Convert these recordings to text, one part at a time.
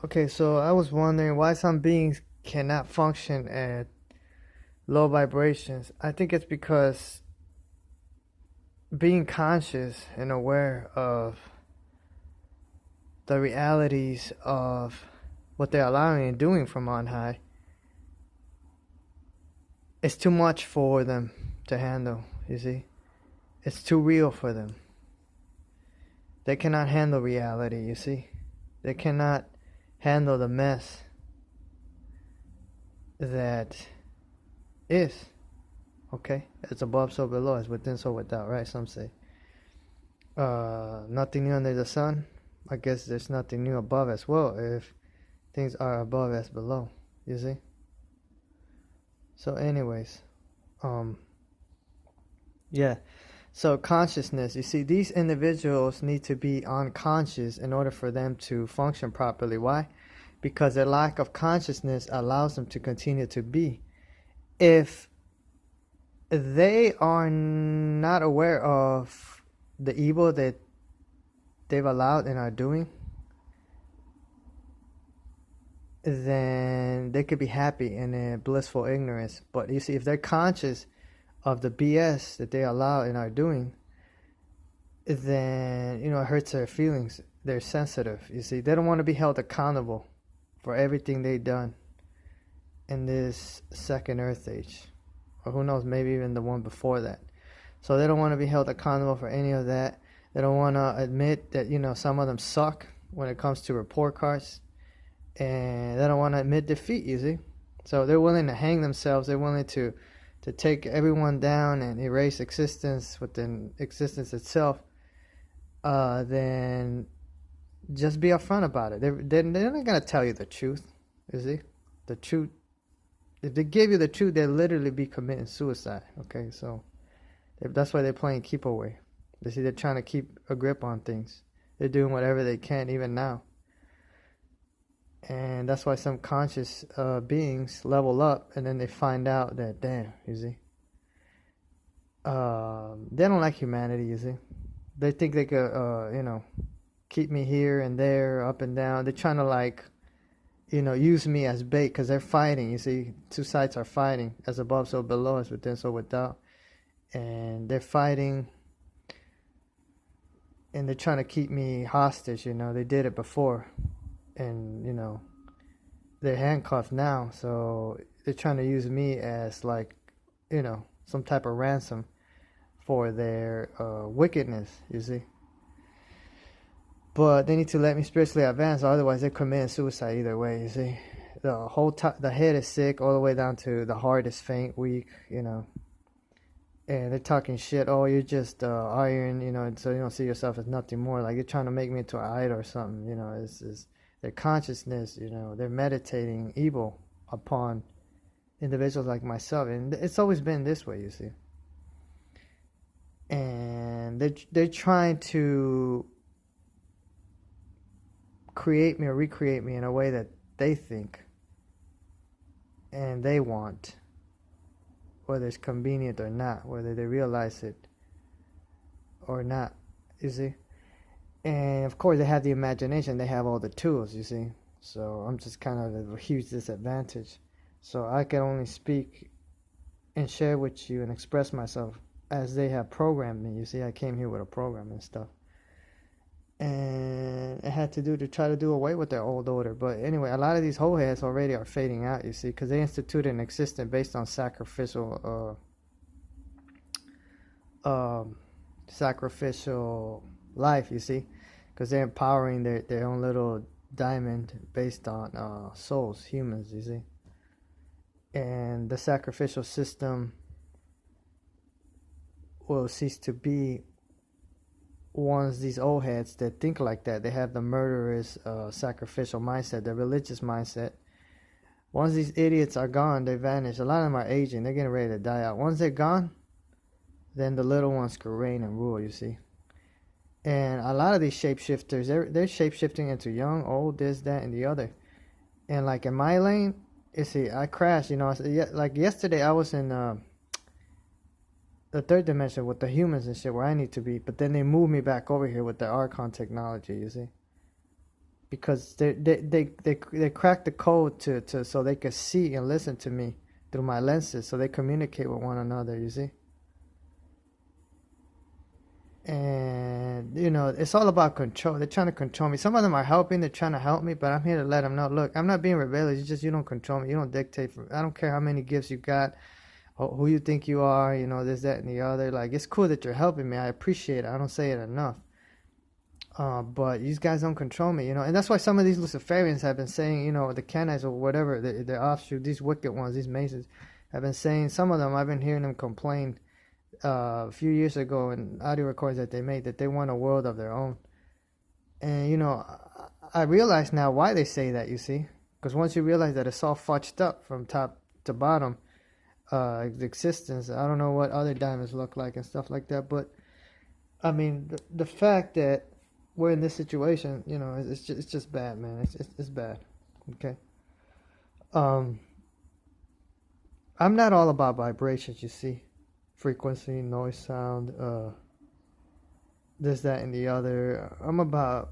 Okay, so I was wondering why some beings cannot function at low vibrations. I think it's because being conscious and aware of the realities of what they're allowing and doing from on high is too much for them to handle, you see? It's too real for them. They cannot handle reality, you see? They cannot handle the mess that is. Okay? It's above, so below. It's within, so without, right? Some say. Nothing new under the sun. I guess there's nothing new above as well if things are above as below. You see? So anyways, yeah. So consciousness, you see, these individuals need to be unconscious in order for them to function properly. Why? Because their lack of consciousness allows them to continue to be. If they are not aware of the evil that they've allowed and are doing, then they could be happy in a blissful ignorance. But you see, if they're conscious of the BS that they allow and are doing, then it hurts their feelings. They're sensitive. You see, they don't want to be held accountable for everything they've done in this second Earth age, or who knows, maybe even the one before that. So they don't want to be held accountable for any of that. They don't want to admit that some of them suck when it comes to report cards, and they don't want to admit defeat. You see, so they're willing to hang themselves. They're willing to take everyone down and erase existence within existence itself. Then just be upfront about it. They're not gonna tell you the truth. You see, the truth. If they give you the truth, they'll literally be committing suicide. Okay, so that's why they're playing keep away. You see, they're trying to keep a grip on things. They're doing whatever they can, even now. And that's why some conscious beings level up, and then they find out that, damn, you see, they don't like humanity, you see. They think they could, keep me here and there, up and down. They're trying to, use me as bait because they're fighting, you see. Two sides are fighting, as above, so below, as within, so without. And they're fighting, and they're trying to keep me hostage, They did it before. And they're handcuffed now, so they're trying to use me as some type of ransom for their wickedness, you see. But they need to let me spiritually advance, otherwise they're committing suicide either way, you see. The whole the head is sick all the way down to the heart is faint, weak, and they're talking shit. Oh, you're just iron, so you don't see yourself as nothing more. Like, you're trying to make me into an idol or something, It's their consciousness, they're meditating evil upon individuals like myself, and it's always been this way, you see. And they're trying to create me or recreate me in a way that they think and they want, whether it's convenient or not, whether they realize it or not, you see. And of course they have the imagination, they have all the tools, you see. So I'm just kind of at a huge disadvantage. So I can only speak and share with you and express myself as they have programmed me. You see, I came here with a program and stuff. And it had to try to do away with their old order. But anyway, a lot of these whole heads already are fading out, you see, because they instituted an existence based on sacrificial life, you see, because they're empowering their own little diamond based on souls, humans, you see. And the sacrificial system will cease to be once these old heads that think like that. They have the murderous sacrificial mindset, the religious mindset. Once these idiots are gone, they vanish. A lot of them are aging, they're getting ready to die out. Once they're gone, then the little ones could reign and rule, you see. And a lot of these shapeshifters, they're shapeshifting into young, old, this, that, and the other. And like in my lane, you see, I crashed, like yesterday I was in the third dimension with the humans and shit where I need to be, but then they moved me back over here with the Archon technology, you see. because they crack the code to so they can see and listen to me through my lenses, so they communicate with one another, you see. And it's all about control. They're trying to control me. Some of them are helping, they're trying to help me, but I'm here to let them know, look, I'm not being rebellious. It's just you don't control me, you don't dictate for me. I don't care how many gifts you got, who you think you are, this, that, and the other. Like, it's cool that you're helping me, I appreciate it, I don't say it enough. But these guys don't control me, and that's why some of these Luciferians have been saying, the Cayris or whatever, their offshoot, these wicked ones, these Masons, have been saying, some of them, I've been hearing them complain a few years ago in audio recordings that they made, that they want a world of their own. And, I realize now why they say that, you see. Because once you realize that it's all fudged up from top to bottom, existence, I don't know what other diamonds look like and stuff like that, but, I mean, the fact that we're in this situation, it's just bad, man. It's bad. Okay. I'm not all about vibrations, you see. Frequency, noise, sound, this, that, and the other. I'm about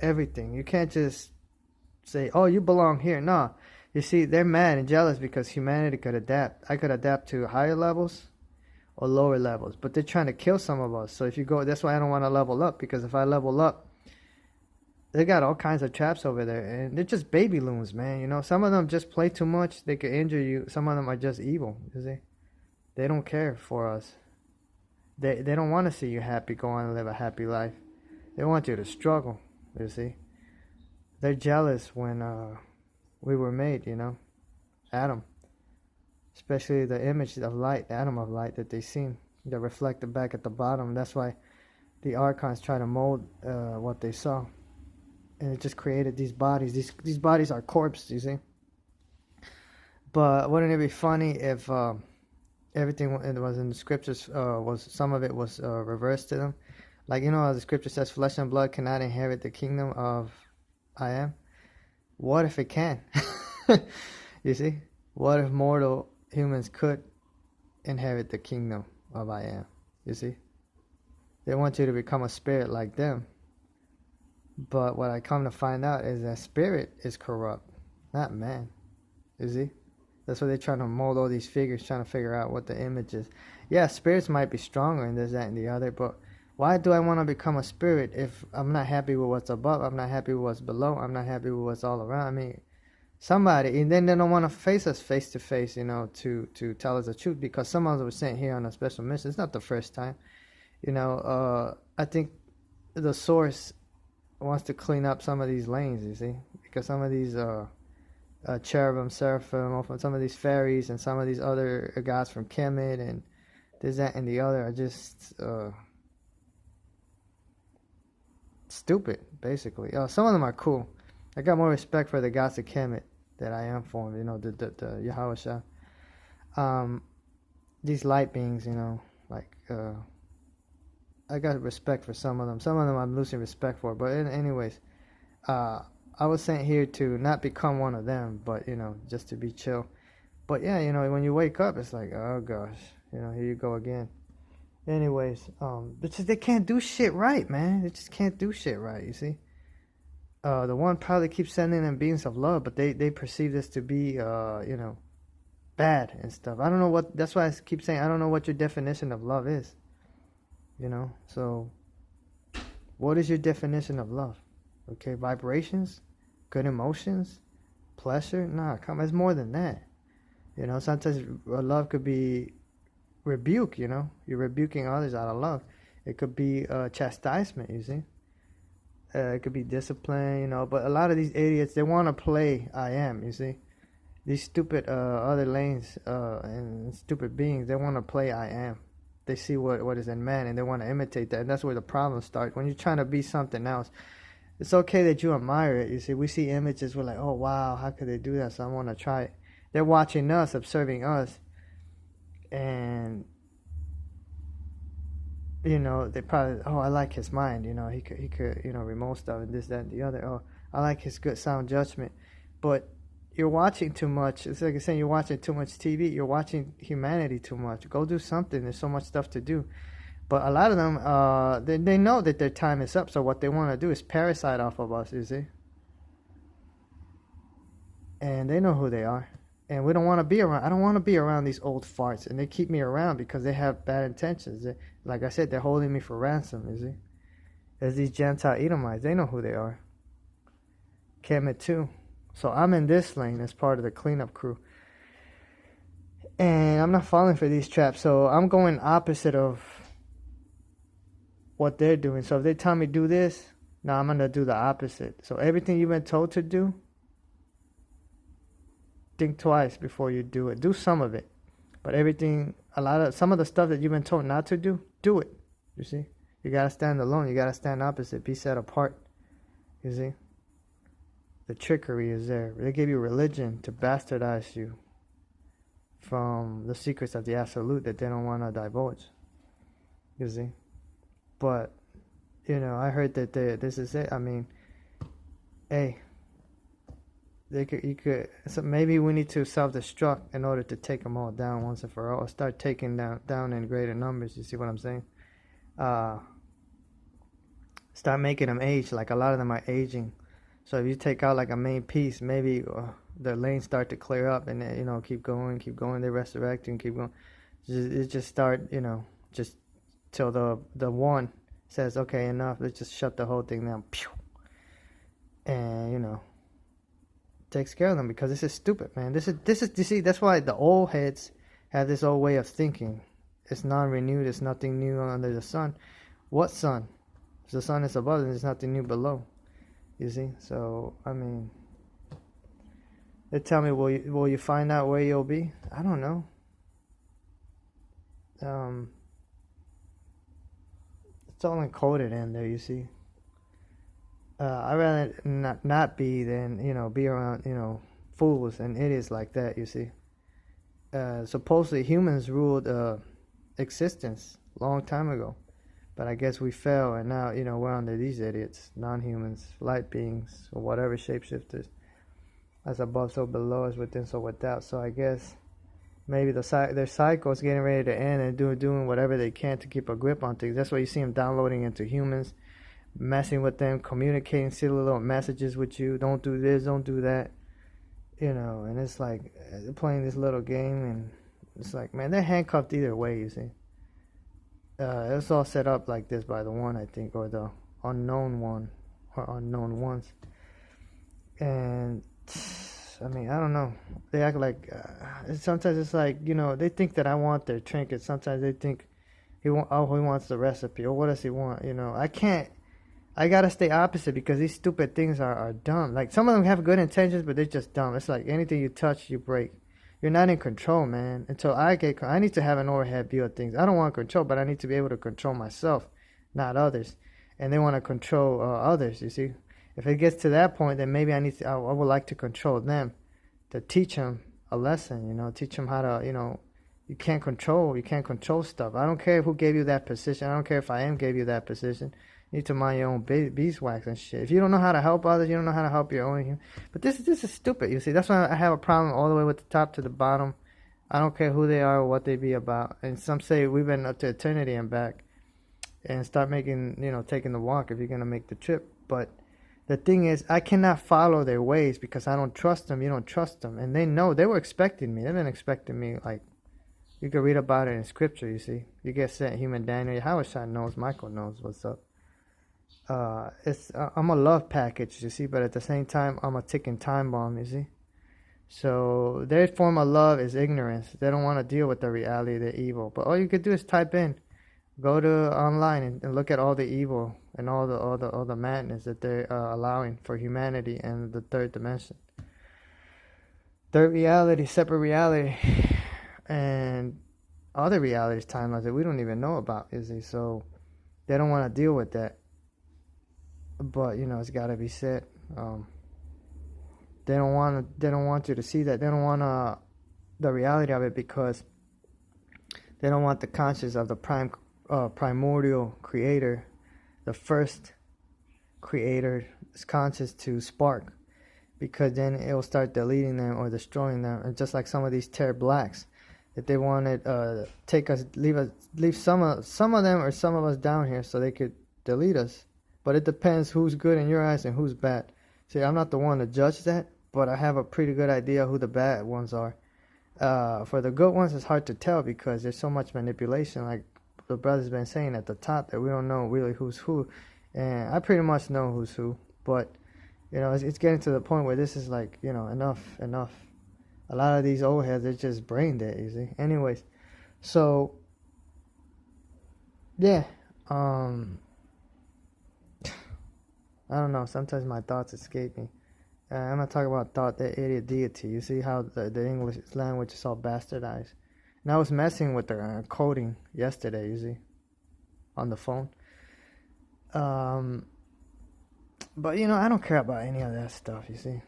everything. You can't just say, oh, you belong here. No. You see, they're mad and jealous because humanity could adapt. I could adapt to higher levels or lower levels, but they're trying to kill some of us. So if you go, that's why I don't want to level up, because if I level up, they got all kinds of traps over there, and they're just baby loons, man. Some of them just play too much, they could injure you. Some of them are just evil, you see. They don't care for us. They don't want to see you happy, go on and live a happy life. They want you to struggle, you see. They're jealous when we were made, Adam. Especially the image of light, atom of light that they seen, that reflected back at the bottom. That's why the archons try to mold what they saw. And it just created these bodies. These bodies are corpses, you see. But wouldn't it be funny if everything that was in the scriptures, some of it was reversed to them? Like, the scripture says, flesh and blood cannot inherit the kingdom of I am. What if it can? You see? What if mortal humans could inherit the kingdom of I am? You see? They want you to become a spirit like them. But what I come to find out is that spirit is corrupt, not man. You see? That's why they're trying to mold all these figures, trying to figure out what the image is. Yeah, spirits might be stronger and this, that, and the other, but why do I want to become a spirit if I'm not happy with what's above, I'm not happy with what's below, I'm not happy with what's all around? I mean, somebody, and then they don't want to face us face to face, to tell us the truth, because some of us were sent here on a special mission. It's not the first time. I think the source wants to clean up some of these lanes, you see, because some of these cherubim, seraphim, some of these fairies, and some of these other gods from Kemet, and this, that, and the other are just stupid, basically. Some of them are cool. I got more respect for the gods of Kemet that I am for them, the Yahweh. These light beings, I got respect for some of them. Some of them I'm losing respect for. But anyways, I was sent here to not become one of them, but, just to be chill. But yeah, when you wake up, it's like, oh gosh, here you go again. Anyways, they can't do shit right, man. They just can't do shit right, you see. The one probably keeps sending them beings of love, but they perceive this to be, bad and stuff. I don't know that's why I keep saying, I don't know what your definition of love is. So what is your definition of love? Okay, vibrations, good emotions, pleasure? Nah, come, it's more than that. Sometimes love could be rebuke, you're rebuking others out of love. It could be chastisement, you see. It could be discipline, but a lot of these idiots, they want to play I am, you see. These stupid other lanes and stupid beings, they want to play I am. They see what is in man, and they want to imitate that, and that's where the problems start. When you're trying to be something else, it's okay that you admire it. You see, we see images, we're like, oh wow, how could they do that? So I want to try it. They're watching us, observing us, and they probably, oh, I like his mind. He could remote stuff and this, that, and the other. Oh, I like his good sound judgment, but you're watching too much. It's like you're saying, you're watching too much TV. You're watching humanity too much. Go do something. There's so much stuff to do. But a lot of them, they know that their time is up. So what they want to do is parasite off of us, you see. and they know who they are. And we don't want to be around. I don't want to be around these old farts, and they keep me around because they have bad intentions. Like I said, they're holding me for ransom. You see, there's these Gentile Edomites. They know who they are. Kemet too. So I'm in this lane as part of the cleanup crew, and I'm not falling for these traps. So I'm going opposite of what they're doing. So if they tell me do this, no, I'm gonna do the opposite. So everything you've been told to do, think twice before you do it. Do some of it, but some of the stuff that you've been told not to do, do it. You see, you gotta stand alone. You gotta stand opposite. Be set apart. You see, the trickery is there. They give you religion to bastardize you from the secrets of the absolute that they don't want to divulge. You see, but I heard that this is it. I mean, hey. So maybe we need to self-destruct in order to take them all down once and for all, or start taking down in greater numbers. You see what I'm saying? Start making them age. Like a lot of them are aging. So if you take out like a main piece, maybe the lanes start to clear up, and then, keep going. They resurrect and keep going. It just start, just till the one says, okay, enough. Let's just shut the whole thing down. And takes care of them, because this is stupid, man. This is you see, that's why the old heads have this old way of thinking. It's non-renewed. It's nothing new under the sun. What sun? If the sun is above, and there's nothing new below. You see? So I mean, they tell me, will you find out where you'll be? I don't know. It's all encoded in there. You see. I'd rather not be than, be around, fools and idiots like that, you see. Supposedly humans ruled existence a long time ago. But I guess we fell, and now, we're under these idiots, non-humans, light beings, or whatever, shapeshifters. As above, so below, as within, so without. So I guess maybe their cycle is getting ready to end, and doing whatever they can to keep a grip on things. That's why you see them downloading into humans, messing with them, communicating silly little messages with you. Don't do this, don't do that. And it's like they're playing this little game, and it's like, man, they're handcuffed either way, you see. It's all set up like this by the one, I think, or the unknown one, or unknown ones. And I mean, I don't know. They act like sometimes it's like, they think that I want their trinket. Sometimes they think he wants the recipe, or what does he want? I gotta stay opposite, because these stupid things are dumb. Like, some of them have good intentions, but they're just dumb. It's like anything you touch, you break. You're not in control, man. Until I need to have an overhead view of things. I don't want control, but I need to be able to control myself, not others. And they want to control others, you see. If it gets to that point, then maybe I would like to control them, to teach them a lesson, teach them how to, you can't control stuff. I don't care who gave you that position. I don't care if I gave you that position. You need to mind your own beeswax and shit. If you don't know how to help others, you don't know how to help your own. But this is stupid, you see. That's why I have a problem all the way with the top to the bottom. I don't care who they are or what they be about. And some say we've been up to eternity and back, and start making, taking the walk if you're going to make the trip. But the thing is, I cannot follow their ways because I don't trust them. You don't trust them. And they know. They were expecting me. They've been expecting me. Like, you can read about it in scripture, you see. You get sent human Daniel. Howard knows. Michael knows what's up. I'm a love package, you see, but at the same time, I'm a ticking time bomb, you see. So their form of love is ignorance. They don't want to deal with the reality of the evil. But all you could do is type in, go to online and look at all the evil and all the madness that they're allowing for humanity and the third dimension, third reality, separate reality, and other realities, timelines that we don't even know about, you see. So they don't want to deal with that. But it's got to be said. They don't want you to see that. They don't want the reality of it, because they don't want the conscience of the primordial creator, the first creator's conscience to spark, because then it will start deleting them or destroying them. And just like some of these Terror Blacks, that they wanted leave some of them or some of us down here so they could delete us. But it depends who's good in your eyes and who's bad. See, I'm not the one to judge that, but I have a pretty good idea who the bad ones are. For the good ones, it's hard to tell because there's so much manipulation, like the brother's been saying at the top, that we don't know really who's who. And I pretty much know who's who, but it's getting to the point where this is like, enough. A lot of these old heads, they're just brain dead, you see. Anyways, so yeah, I don't know. Sometimes my thoughts escape me. I'm gonna talk about thought, the idiot deity. You see how the English language is all bastardized. And I was messing with the coding yesterday, you see, on the phone. But I don't care about any of that stuff, you see.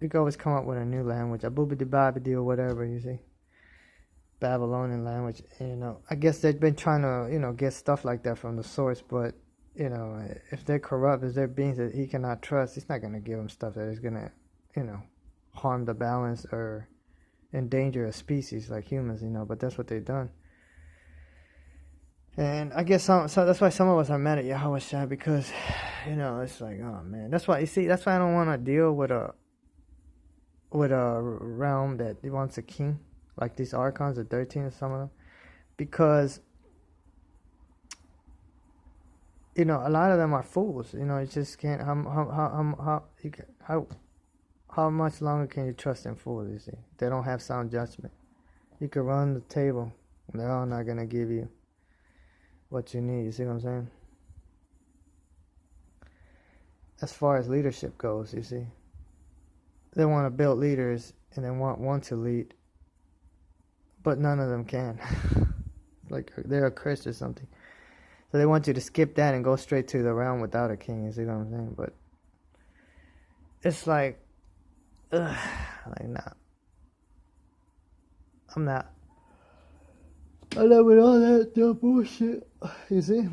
You can always come up with a new language, a boobity-bobbity or whatever, you see. Babylonian language, I guess they've been trying to, get stuff like that from the source, but, if they're corrupt, if they're beings that he cannot trust, he's not going to give them stuff that is going to, harm the balance or endanger a species like humans, but that's what they've done. And I guess so that's why some of us are mad at Yahweh Shai, because, it's like, oh man, that's why I don't want to deal with a realm that wants a king, like these archons, the 13 or some of them, because a lot of them are fools. You just can't. How much longer can you trust in fools? You see, they don't have sound judgment. You can run the table, and they're all not gonna give you what you need. You see what I'm saying? As far as leadership goes, you see, they want to build leaders and they want one to lead, but none of them can. Like they're a Chris or something. So they want you to skip that and go straight to the realm without a king. You see what I'm saying? But it's like, nah. I'm not with all that dumb bullshit. You see?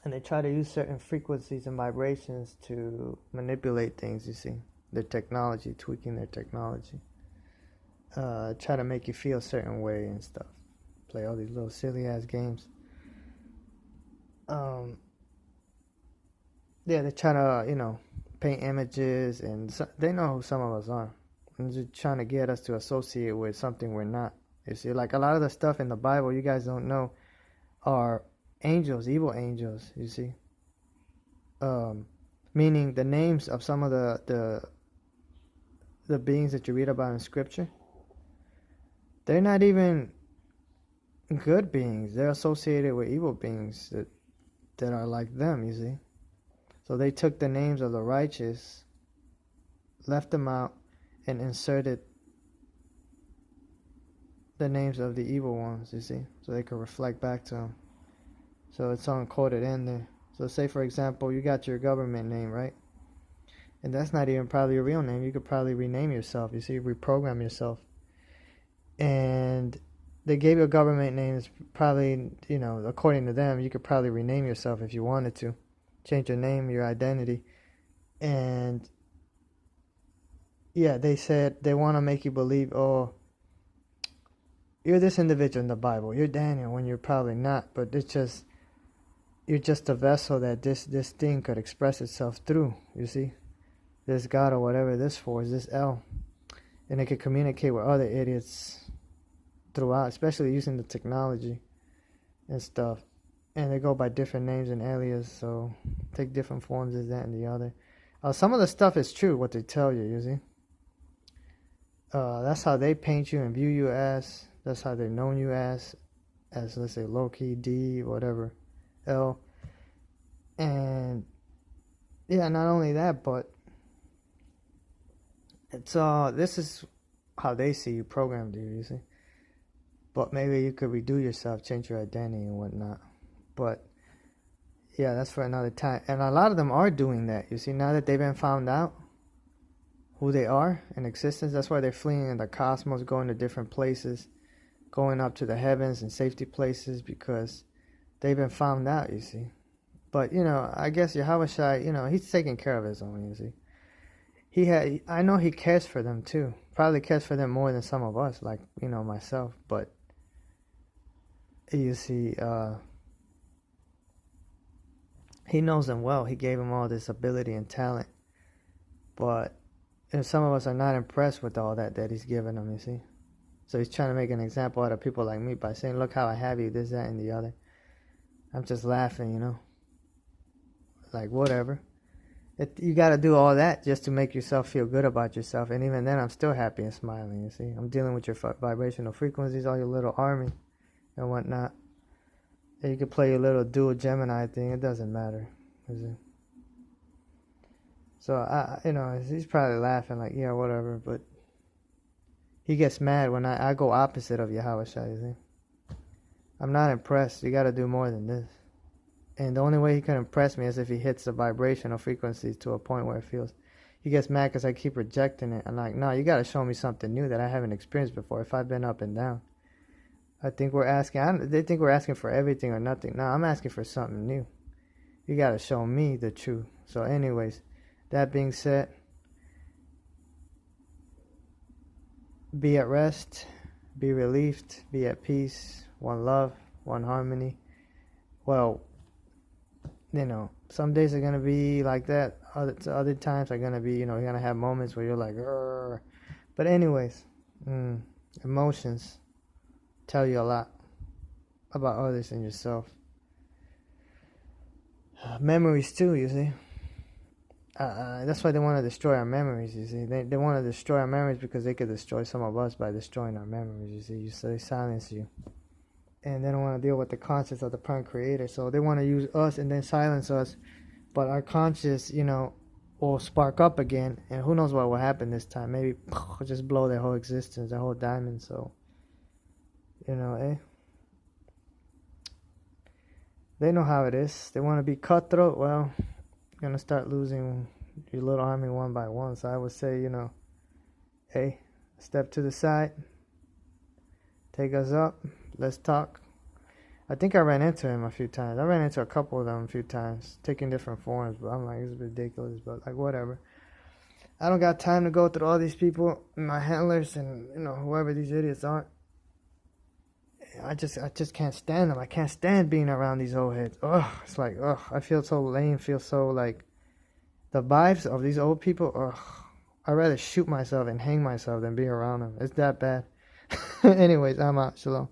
And they try to use certain frequencies and vibrations to manipulate things, you see. Their technology, tweaking their technology. Try to make you feel a certain way and stuff. Play all these little silly ass games. Yeah, they try to, paint images, and they know who some of us are. And just trying to get us to associate with something we're not. You see, like a lot of the stuff in the Bible you guys don't know are angels, evil angels, you see. Meaning the names of some of the beings that you read about in scripture, they're not even good beings. They're associated with evil beings that are like them, you see. So they took the names of the righteous, left them out, and inserted the names of the evil ones, you see, so they could reflect back to them. So it's all encoded in there. So say, for example, you got your government name, right? And that's not even probably your real name. You could probably rename yourself, you see, reprogram yourself. And they gave you a government name. It's probably, according to them, you could probably rename yourself if you wanted to. Change your name, your identity. And yeah, they said they want to make you believe, oh, you're this individual in the Bible. You're Daniel, when you're probably not. But it's just, you're just a vessel that this thing could express itself through, you see. This God or whatever this for is this L. And it could communicate with other idiots throughout, especially using the technology and stuff. And they go by different names and alias, so take different forms as that and the other. Some of the stuff is true, what they tell you, you see. That's how they paint you and view you as. That's how they've known you as, let's say, low-key, D, whatever, L. And, yeah, not only that, but it's this is how they see you, programmed you see. But maybe you could redo yourself, change your identity and whatnot. But, yeah, that's for another time. And a lot of them are doing that, you see, now that they've been found out who they are in existence. That's why they're fleeing in the cosmos, going to different places, going up to the heavens and safety places, because they've been found out, you see. But, I guess Yahweh Shai, he's taking care of his own, you see. I know he cares for them too. Probably cares for them more than some of us, like, myself. But, you see, he knows them well. He gave them all this ability and talent. But some of us are not impressed with all that he's giving them, you see. So he's trying to make an example out of people like me by saying, look how I have you, this, that, and the other. I'm just laughing, you know. Like, whatever. You got to do all that just to make yourself feel good about yourself. And even then, I'm still happy and smiling, you see. I'm dealing with your vibrational frequencies, all your little army and whatnot. And you can play your little dual Gemini thing. It doesn't matter, you see. So, he's probably laughing like, yeah, whatever. But he gets mad when I go opposite of Yahweh Shai, you see. I'm not impressed. You got to do more than this. And the only way he can impress me is if he hits the vibrational frequencies to a point where it feels. He gets mad because I keep rejecting it. I'm like, no, you got to show me something new that I haven't experienced before. If I've been up and down, they think we're asking for everything or nothing. No, I'm asking for something new. You got to show me the truth. So anyways, that being said, be at rest, be relieved, be at peace, one love, one harmony. Well, some days are going to be like that. Other times are going to be, you're going to have moments where you're like, Rrr. But anyways, emotions tell you a lot about others and yourself. Memories too, you see. That's why they want to destroy our memories, you see. They want to destroy our memories because they could destroy some of us by destroying our memories, you see. So they silence you. And they don't want to deal with the conscience of the prime creator. So they want to use us and then silence us. But our conscience, will spark up again. And who knows what will happen this time. Maybe just blow their whole existence, their whole diamond. So, They know how it is. They want to be cutthroat. Well, you're going to start losing your little army one by one. So I would say, hey, step to the side. Take us up. Let's talk. I think I ran into him a few times. I ran into a couple of them a few times, taking different forms. But I'm like, it's ridiculous. But like, whatever. I don't got time to go through all these people, my handlers, and whoever these idiots are. I just can't stand them. I can't stand being around these old heads. Ugh, it's like, I feel so lame. Feel so like the vibes of these old people. Ugh, I'd rather shoot myself and hang myself than be around them. It's that bad. Anyways, I'm out. Shalom.